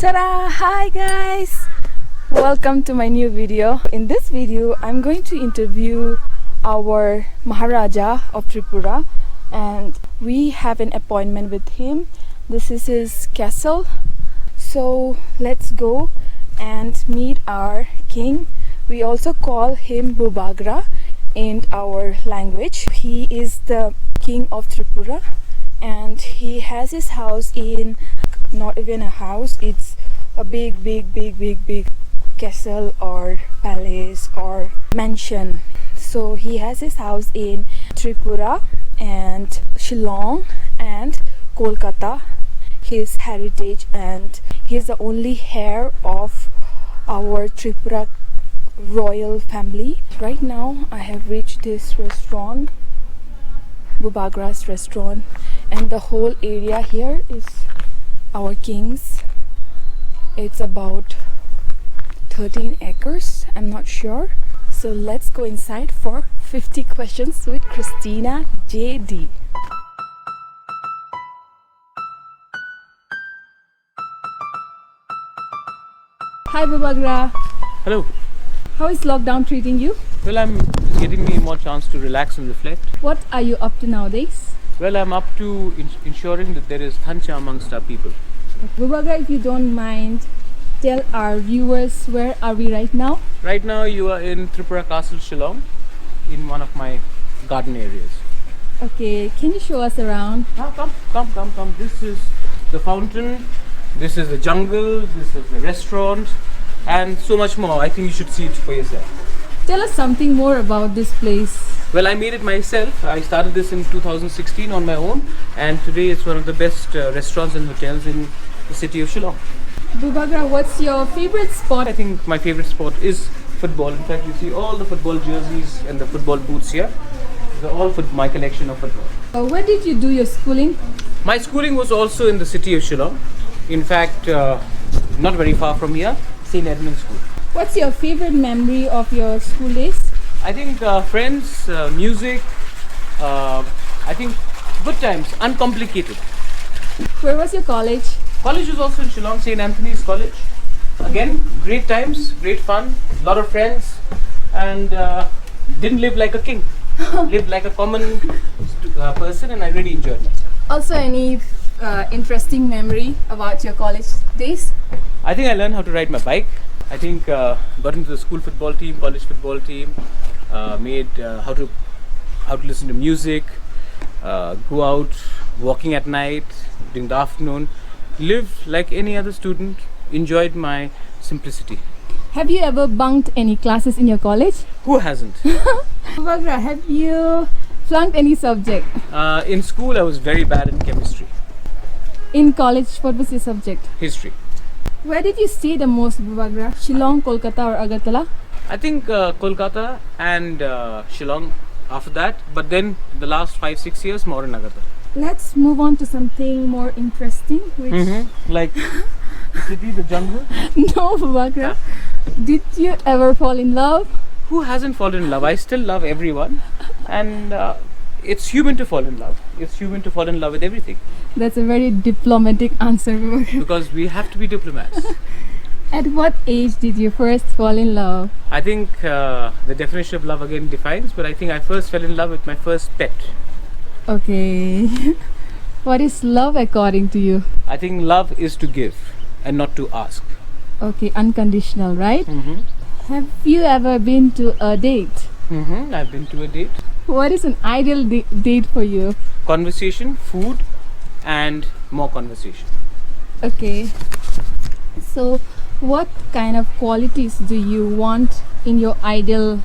Ta-da! Hi guys! Welcome to my new video. In this video, I'm going to interview our Maharaja of Tripura, and we have an appointment with him. This is his castle. So let's go and meet our king. We also call him Bubagra in our language. He is the king of Tripura, and he has his house in, not even a house, it's a big castle or palace or mansion. So he has his house in Tripura and Shillong and Kolkata, his heritage, and he is the only heir of our Tripura royal family. Right now I have reached this restaurant, Bubagra's restaurant, and the whole area here is our king's. It's about 13 acres, I'm not sure. So let's go inside for 50 questions with Christina JD. Hi Bubagra. Hello. How is lockdown treating you? Well, it's getting me more chance to relax and reflect. What are you up to nowadays? Well, I'm up to ensuring that there is thancha amongst our people. Bubagra, if you don't mind, tell our viewers where are we right now? Right now you are in Tripura Castle, Shillong, in one of my garden areas. Okay, can you show us around? Come. This is the fountain, this is the jungle, this is the restaurant, and so much more. I think you should see it for yourself. Tell us something more about this place. Well, I made it myself. I started this in 2016 on my own, and today it's one of the best restaurants and hotels in the city of Shillong. Bubagra, what's your favorite spot? I think my favorite sport is football. In fact, you see all the football jerseys and the football boots here. They're all for my collection of football. Where did you do your schooling? My schooling was also in the city of Shillong. In fact, not very far from here, St. Edmund's School. What's your favorite memory of your school days? I think friends, music, I think good times, uncomplicated. Where was your college? College was also in Shillong, St. Anthony's College. Again, great times, great fun, lot of friends, and didn't live like a king. Lived like a common person, and I really enjoyed myself. Also, any interesting memory about your college days? I think I learned how to ride my bike. I think got into the school football team, college football team, made how to listen to music, go out walking at night, during the afternoon, lived like any other student, enjoyed my simplicity. Have you ever bunked any classes in your college? Who hasn't? Bubagra, have you flunked any subject? In school I was very bad in chemistry. In college, what was your subject? History. Where did you stay the most, Bubagra? Shillong, Kolkata or Agartala? I think Kolkata and Shillong after that, but then the last 5-6 years more in Agartala. Let's move on to something more interesting, which... Like the city, the jungle. No, Bubagra. Did you ever fall in love? Who hasn't fallen in love? I still love everyone, and it's human to fall in love. It's human to fall in love with everything. That's a very diplomatic answer, Bubagra. Because we have to be diplomats. At what age did you first fall in love? I think the definition of love again defines, but I think I first fell in love with my first pet. Okay. What is love according to you? I think love is to give and not to ask. Okay, unconditional, right? Have you ever been to a date? I've been to a date. What is an ideal date for you? Conversation, food, and more conversation. Okay. So, what kind of qualities do you want in your ideal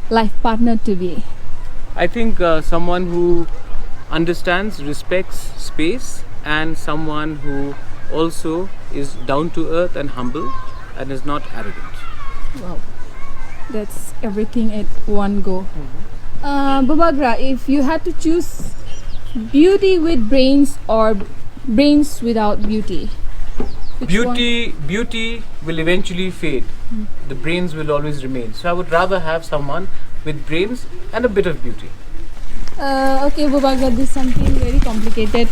life partner to be? I think someone who understands, respects space, and someone who also is down to earth and humble and is not arrogant. Wow, that's everything at one go. Bubagra, if you had to choose beauty with brains or brains without beauty, Beauty will eventually fade. The brains will always remain. So I would rather have someone with brains and a bit of beauty. Okay, Bubagra, this is something very complicated.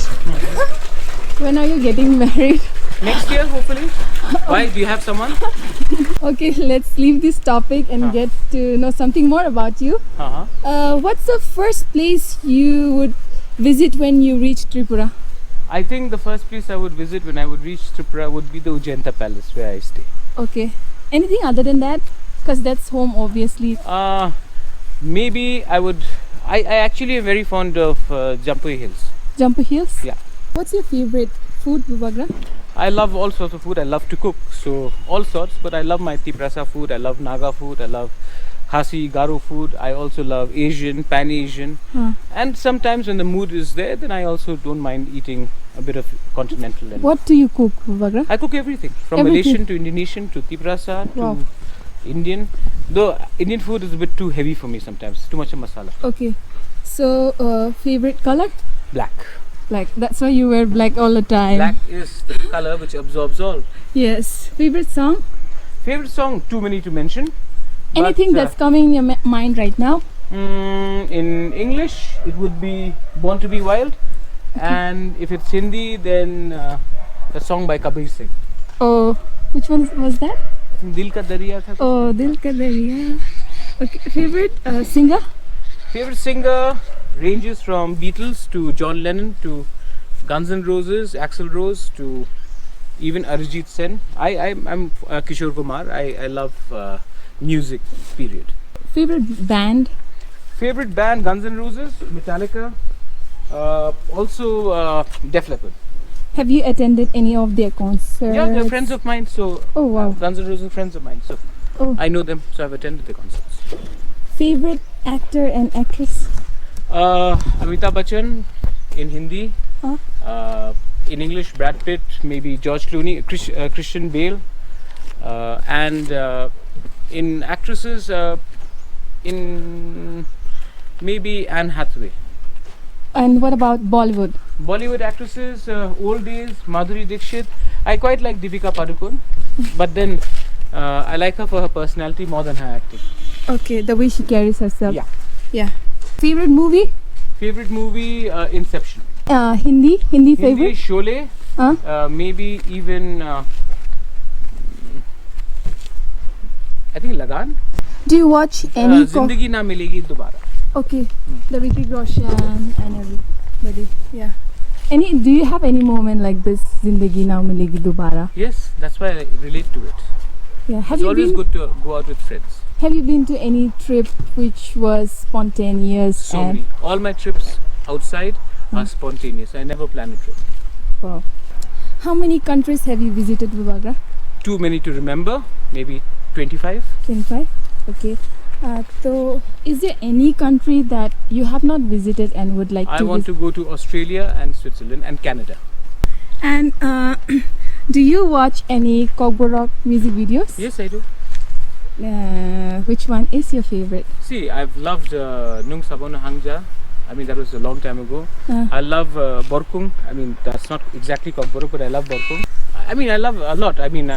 When are you getting married? Next year, hopefully. Why? Do you have someone? Okay, let's leave this topic and get to know something more about you. What's the first place you would visit when you reach Tripura? I think the first place I would visit when I would reach Tripura would be the Ujjanta Palace where I stay. Okay. Anything other than that? Because that's home, obviously. Maybe I would. I actually am very fond of Jampu Hills. Jampu Hills? Yeah. What's your favorite food, Bubagra? I love all sorts of food. I love to cook, so all sorts. But I love my Tiprasa food. I love Naga food. I love Khasi, Garo food. I also love Asian, Pan-Asian. And sometimes when the mood is there, then I also don't mind eating a bit of continental. What do you cook, Bubagra? I cook everything. From Malaysian to Indonesian to Tiprasa to Indian. Though Indian food is a bit too heavy for me sometimes. Too much of masala. Okay. So, favorite color? Black. Black. That's why you wear black all the time. Black is the color which absorbs all. Yes. Favorite song? Favorite song? Too many to mention. Anything that's coming in your mind right now? In English, it would be Born to Be Wild. Okay. And if it's Hindi, then the song by Kabir Singh. Oh, which one was that? I think Dil Ka Dariya tha. Oh, Dil Ka Dariya. Okay. Favorite singer? Favorite singer ranges from Beatles to John Lennon to Guns N' Roses, Axl Rose to even Arijit Sen. I'm Kishore Kumar. I love music, period. Favorite band? Favorite band, Guns N' Roses, Metallica, also Def Leppard. Have you attended any of their concerts? Yeah, they're friends of mine, so oh wow. Guns N' Roses are friends of mine, so I know them, so I've attended the concerts. Favorite actor and actress? Amitabh Bachchan in Hindi. In English, Brad Pitt, maybe George Clooney, Christian Bale, and in actresses, in maybe Anne Hathaway. And what about Bollywood? Bollywood actresses, old days, Madhuri Dixit. I quite like Deepika Padukone, but then I like her for her personality more than her acting. Okay, the way she carries herself. Yeah. Favorite movie? Favorite movie, Inception. Hindi favorite? Sholay. Maybe even I think Lagan. Do you watch any? Zindagi Na Milegi Dobara. Okay, the Hrithik Roshan and everybody. Yeah. Do you have any moment like this? Zindagi Na Milegi Dobara. Yes, that's why I relate to it. Yeah. It's always good to go out with friends. Have you been to any trip which was spontaneous? So many. All my trips outside are spontaneous. I never plan a trip. Wow. How many countries have you visited, Bubagra? Too many to remember. Maybe 25. 25. Okay. So, is there any country that you have not visited and would like to visit? I want to go to Australia and Switzerland and Canada. And do you watch any Kokborok music videos? Yes, I do. Which one is your favorite? See, I've loved Nung Sabona Hangja. I mean, that was a long time ago. I love Borkung. I mean, that's not exactly Kokborok, but I love Borkung. I mean, I love a lot. I mean,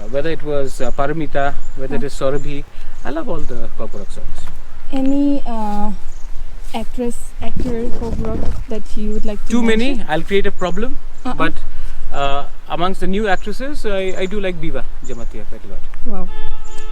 whether it was Paramita, whether it is Saurabhi, I love all the Kokborok songs. Any actor, Kokborok that you would like to Too mention? many, I'll create a problem. But amongst the new actresses, I do like Biva Jamatia quite a lot. Wow,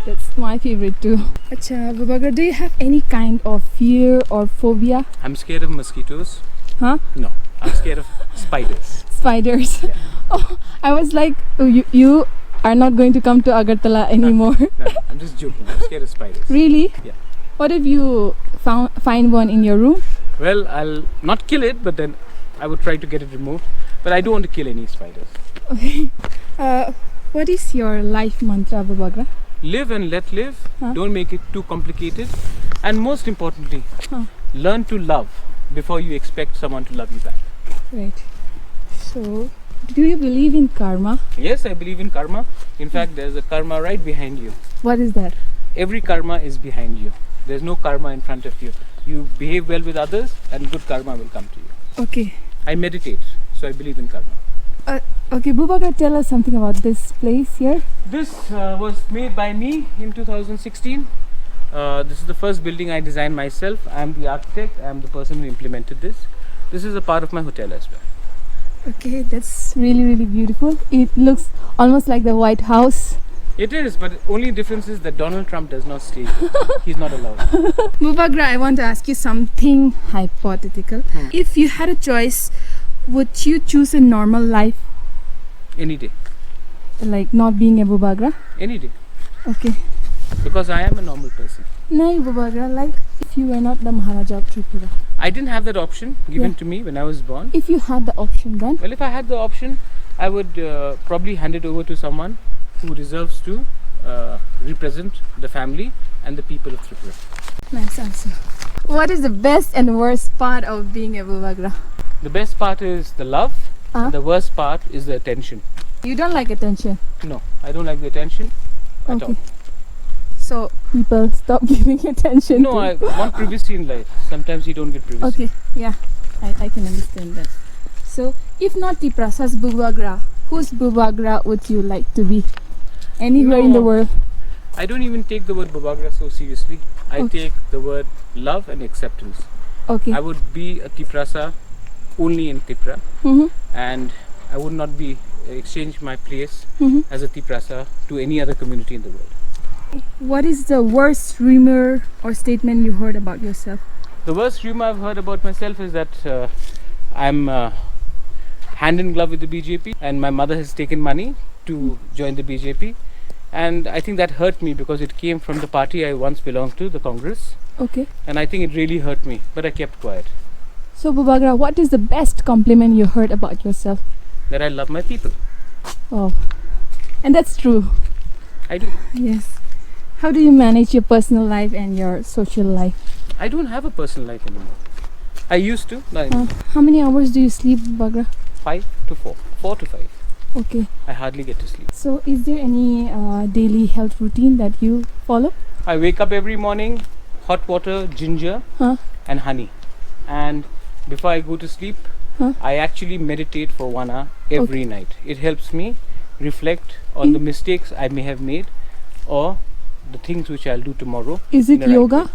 that's my favorite too. Acha, Bubagra, do you have any kind of fear or phobia? I'm scared of mosquitoes. Huh? No, I'm scared of spiders. Spiders? Yeah. Oh, I was like, oh, you are not going to come to Agartala anymore. No, I'm just joking. I'm scared of spiders. Really? Yeah. What if you find one in your room? Well, I'll not kill it, but then I would try to get it removed. But I don't want to kill any spiders. Okay. What is your life mantra, Bubagra? Live and let live. Don't make it too complicated. And most importantly, learn to love before you expect someone to love you back. Right. So, do you believe in karma? Yes, I believe in karma. In fact, there's a karma right behind you. What is that? Every karma is behind you. There's no karma in front of you. You behave well with others and good karma will come to you. Okay. I meditate, so I believe in karma. Okay, Bubagra, tell us something about this place here. This was made by me in 2016. This is the first building I designed myself. I am the architect. I am the person who implemented this. This is a part of my hotel as well. Okay, that's really beautiful. It looks almost like the White House. It is, but only difference is that Donald Trump does not stay. He's not allowed. Bubagra, I want to ask you something hypothetical. If you had a choice, would you choose a normal life, Any day. like not being a Bubagra? Any day. Okay. Because I am a normal person. No, Bubagra, like if you were not the Maharaja of Tripura. I didn't have that option given Yeah. to me when I was born. If you had the option then? Well, if I had the option, I would probably hand it over to someone who deserves to represent the family and the people of Tripura. Nice answer. What is the best and worst part of being a Bubagra? The best part is the love, Huh? and the worst part is the attention. You don't like attention. No, I don't like the attention at all. So people stop giving attention No, to I want privacy in life. Sometimes you don't get privacy. Okay, yeah, I can understand that. So, if not Tiprasa's Bubagra, whose Bubagra would you like to be? Anywhere in the No. world? I don't even take the word Bubagra so seriously. I Okay. take the word love and acceptance. Okay. I would be a Tiprasa only in Tripura, Mm-hmm. and I would not be exchange my place Mm-hmm. as a Tiprasa to any other community in the world. What is the worst rumor or statement you heard about yourself? The worst rumor I've heard about myself is that I'm hand in glove with the BJP, and my mother has taken money to join the BJP, and I think that hurt me because it came from the party I once belonged to, the Congress, Okay. and I think it really hurt me, but I kept quiet. So, Bubagra, what is the best compliment you heard about yourself? That I love my people. Oh, and that's true. I do. Yes. How do you manage your personal life and your social life? I don't have a personal life anymore. I used to. No, How many hours do you sleep, Bubagra? 5 to 4. 4 to 5. Okay. I hardly get to sleep. So, is there any daily health routine that you follow? I wake up every morning, hot water, ginger, Huh? and honey. And before I go to sleep, Huh? I actually meditate for 1 hour every night. It helps me reflect on the mistakes I may have made or the things which I'll do tomorrow. Is it in a right yoga? way.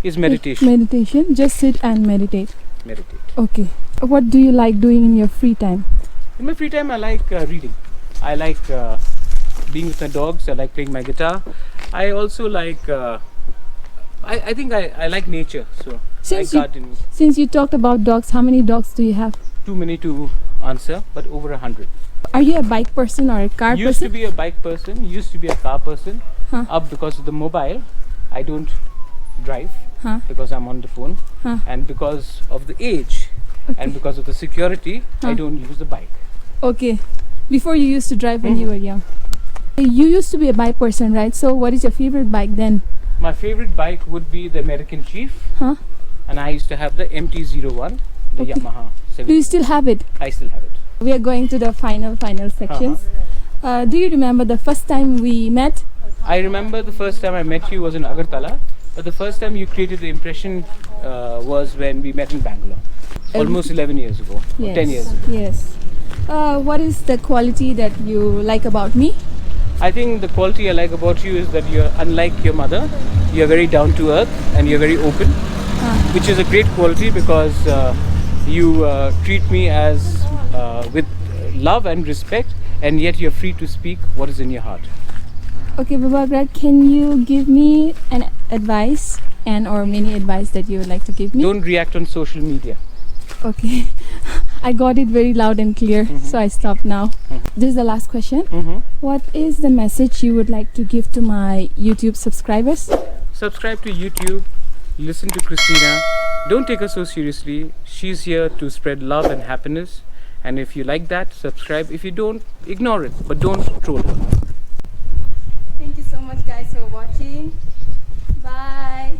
It's meditation. Meditation. Just sit and meditate. Meditate. Okay. What do you like doing in your free time? In my free time, I like reading. I like being with my dogs. I like playing my guitar. I also like. I think I like nature. So Since I you- garden. Since you talked about dogs, how many dogs do you have? Too many to answer, but over 100. Are you a bike person or a car Used to person? be a bike person. Used to be a car person. Huh. Up because of the mobile, I don't drive Huh? because I'm on the phone, Huh. and because of the age, Okay. and because of the security, I Huh. don't use the bike. Okay. Before you used to drive when you were young. You used to be a bike person, right? So what is your favorite bike then? My favorite bike would be the American Chief, Huh? and I used to have the MT-01, the Okay. Yamaha. Do you still have it? I still have it. We are going to the final sections. Do you remember the first time we met? I remember the first time I met you was in Agartala, but the first time you created the impression was when we met in Bangalore, almost 11 years ago, or 10 years ago. Yes. What is the quality that you like about me? I think the quality I like about you is that you're unlike your mother. You're very down to earth and you're very open, which is a great quality because you treat me as with love and respect, and yet you're free to speak what is in your heart. Okay, Bubagra, can you give me an advice and or many advice that you would like to give me? Don't react on social media. Okay. I got it very loud and clear, so I stop now. This is the last question. What is the message you would like to give to my YouTube subscribers? Subscribe to YouTube, listen to Christina. Don't take her so seriously. She's here to spread love and happiness. And if you like that, subscribe. If you don't, ignore it, but don't troll her. Thank you so much guys for watching. Bye.